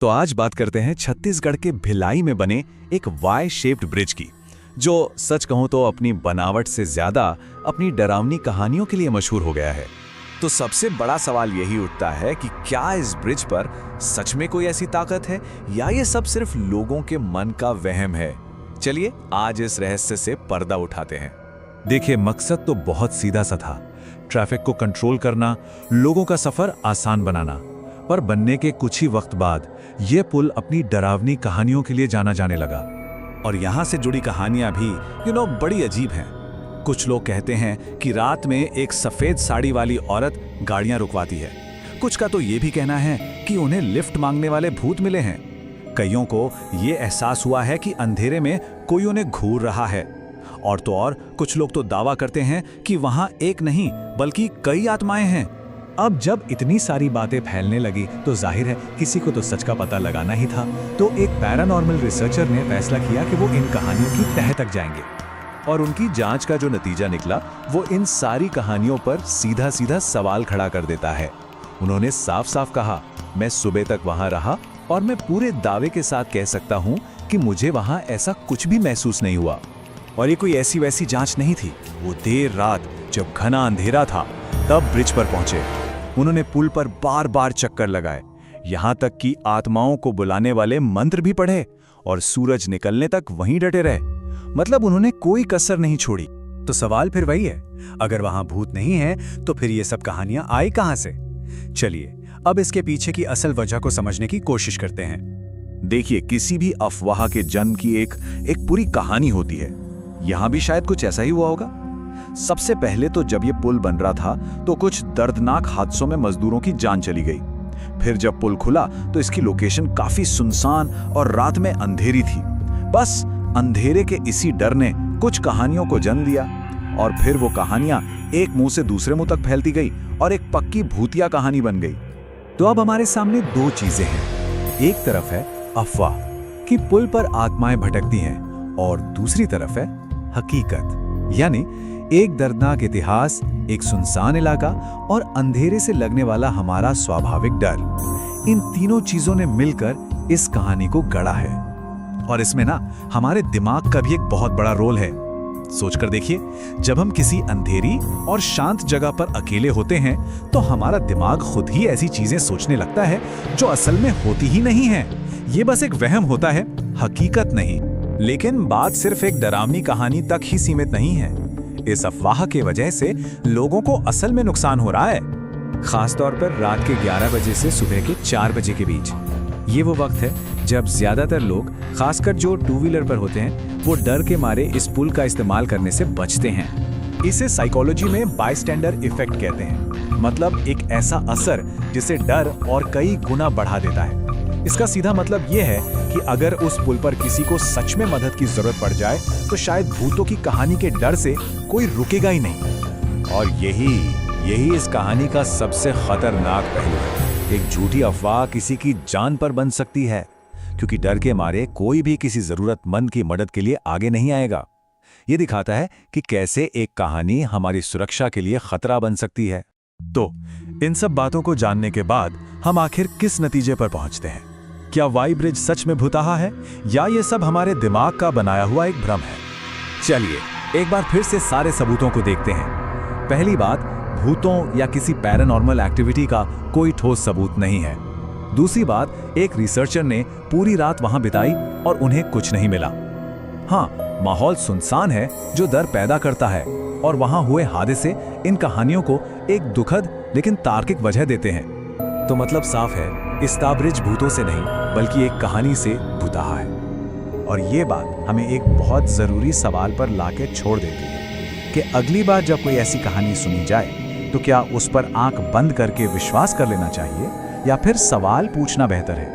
तो आज बात करते हैं छत्तीसगढ़ के भिलाई में बने एक वाई शेप्ड ब्रिज की, जो सच कहूं तो अपनी बनावट से ज्यादा अपनी डरावनी कहानियों के लिए मशहूर हो गया है। तो सबसे बड़ा सवाल यही उठता है कि क्या इस ब्रिज पर सच में कोई ऐसी ताकत है या ये सब सिर्फ लोगों के मन का वहम है। चलिए आज इस रहस्य से पर्दा उठाते हैं। देखिए, मकसद तो बहुत सीधा सा था, ट्रैफिक को कंट्रोल करना, लोगों का सफर आसान बनाना। पर बनने के कुछ ही वक्त बाद यह पुल अपनी डरावनी कहानियों के लिए जाना जाने लगा। और यहां से जुड़ी कहानियां भी बड़ी अजीब हैं। कुछ लोग कहते हैं कि रात में एक सफेद साड़ी वाली औरत गाड़ियां रुकवाती है। कुछ का तो ये भी कहना है कि उन्हें लिफ्ट मांगने वाले भूत मिले हैं। कईयों को ये एहसास हुआ है कि अंधेरे में कोई उन्हें घूर रहा है। और तो और कुछ लोग तो दावा करते हैं कि वहां एक नहीं बल्कि कई आत्माएं हैं। अब जब इतनी सारी बातें फैलने लगी तो जाहिर है किसी को तो सच का पता लगाना ही था। तो एक पैरानॉर्मल रिसर्चर ने फैसला किया कि वो इन कहानियों की तह तक जाएंगे। और उनकी जांच का जो नतीजा निकला वो इन सारी कहानियों पर सीधा सीधा सवाल खड़ा कर देता है। उन्होंने साफ साफ कहा, मैं सुबह तक वहां रहा और मैं पूरे दावे के साथ कह सकता हूं कि मुझे वहां ऐसा कुछ भी महसूस नहीं हुआ। और ये कोई ऐसी वैसी जांच नहीं थी। वो देर रात जब घना अंधेरा था तब ब्रिज पर पहुंचे। उन्होंने पुल पर बार बार चक्कर लगाए, यहां तक कि आत्माओं को बुलाने वाले मंत्र भी पढ़े और सूरज निकलने तक वहीं डटे रहे। मतलब उन्होंने कोई कसर नहीं छोड़ी। तो सवाल फिर वही है, अगर वहां भूत नहीं है तो फिर ये सब कहानियां आई कहां से? चलिए अब इसके पीछे की असल वजह को समझने की कोशिश करते हैं। देखिए, किसी भी अफवाह के जन्म की एक पूरी कहानी होती है। यहां भी शायद कुछ ऐसा ही हुआ होगा। सबसे पहले तो जब ये पुल बन रहा था तो कुछ दर्दनाक हादसों में मजदूरों की जान चली गई। फिर जब पुल खुला तो इसकी लोकेशन काफी सुनसान और रात में अंधेरी थी। बस अंधेरे के इसी डर ने कुछ कहानियों को जन्म दिया और फिर वो कहानियां एक मुंह से दूसरे मुंह तक फैलती गई और एक पक्की भूतिया कहानी बन गई। तो अब हमारे सामने दो चीजें हैं। एक तरफ है अफवाह कि पुल पर आत्माएं भटकती हैं और दूसरी तरफ है हकीकत, यानी एक दर्दनाक इतिहास, एक सुनसान इलाका और अंधेरे से लगने वाला हमारा स्वाभाविक डर। इन तीनों चीजों ने मिलकर इस कहानी को गढ़ा है। और इसमें ना हमारे दिमाग का भी एक बहुत बड़ा रोल है। सोचकर देखिए, जब हम किसी अंधेरी और शांत जगह पर अकेले होते हैं तो हमारा दिमाग खुद ही ऐसी चीजें सोचने लगता है जो असल में होती ही नहीं है। ये बस एक वहम होता है, हकीकत नहीं। लेकिन बात सिर्फ एक डरावनी कहानी तक ही सीमित नहीं है। इस अफवाह के वजह से लोगों को असल में नुकसान हो रहा है, खासतौर पर रात के 11 बजे से सुबह के 4 बजे के बीच। ये वो वक्त है जब ज्यादातर लोग, खासकर जो टू व्हीलर पर होते हैं, वो डर के मारे इस पुल का इस्तेमाल करने से बचते हैं। इसे साइकोलॉजी में बायस्टैंडर इफेक्ट कहते हैं। मतलब एक ऐसा असर जिसे डर और कई गुना बढ़ा देता है। इसका सीधा मतलब यह है कि अगर उस पुल पर किसी को सच में मदद की जरूरत पड़ जाए तो शायद भूतों की कहानी के डर से कोई रुकेगा ही नहीं। और यही इस कहानी का सबसे खतरनाक पहलू है। एक झूठी अफवाह किसी की जान पर बन सकती है, क्योंकि डर के मारे कोई भी किसी जरूरतमंद की मदद के लिए आगे नहीं आएगा। ये दिखाता है कि कैसे एक कहानी हमारी सुरक्षा के लिए खतरा बन सकती है। तो इन सब बातों को जानने के बाद हम आखिर किस नतीजे पर पहुंचते हैं? क्या वाई ब्रिज सच में भुताहा है या ये सब हमारे दिमाग का बनाया हुआ एक भ्रम है? चलिए एक बार फिर से सारे सबूतों को देखते हैं। पहली बात, भूतों या किसी पैरानॉर्मल एक्टिविटी का कोई ठोस सबूत नहीं है। दूसरी बात, एक रिसर्चर ने पूरी रात वहां बिताई और उन्हें कुछ नहीं मिला। हाँ, माहौल सुनसान है जो डर पैदा करता है, और वहां हुए हादसे इन कहानियों को एक दुखद लेकिन तार्किक वजह देते हैं। तो मतलब साफ है, इस ब्रिज भूतों से नहीं बल्कि एक कहानी से भुताहा है। और ये बात हमें एक बहुत जरूरी सवाल पर लाके छोड़ देती है कि अगली बार जब कोई ऐसी कहानी सुनी जाए तो क्या उस पर आंख बंद करके विश्वास कर लेना चाहिए या फिर सवाल पूछना बेहतर है?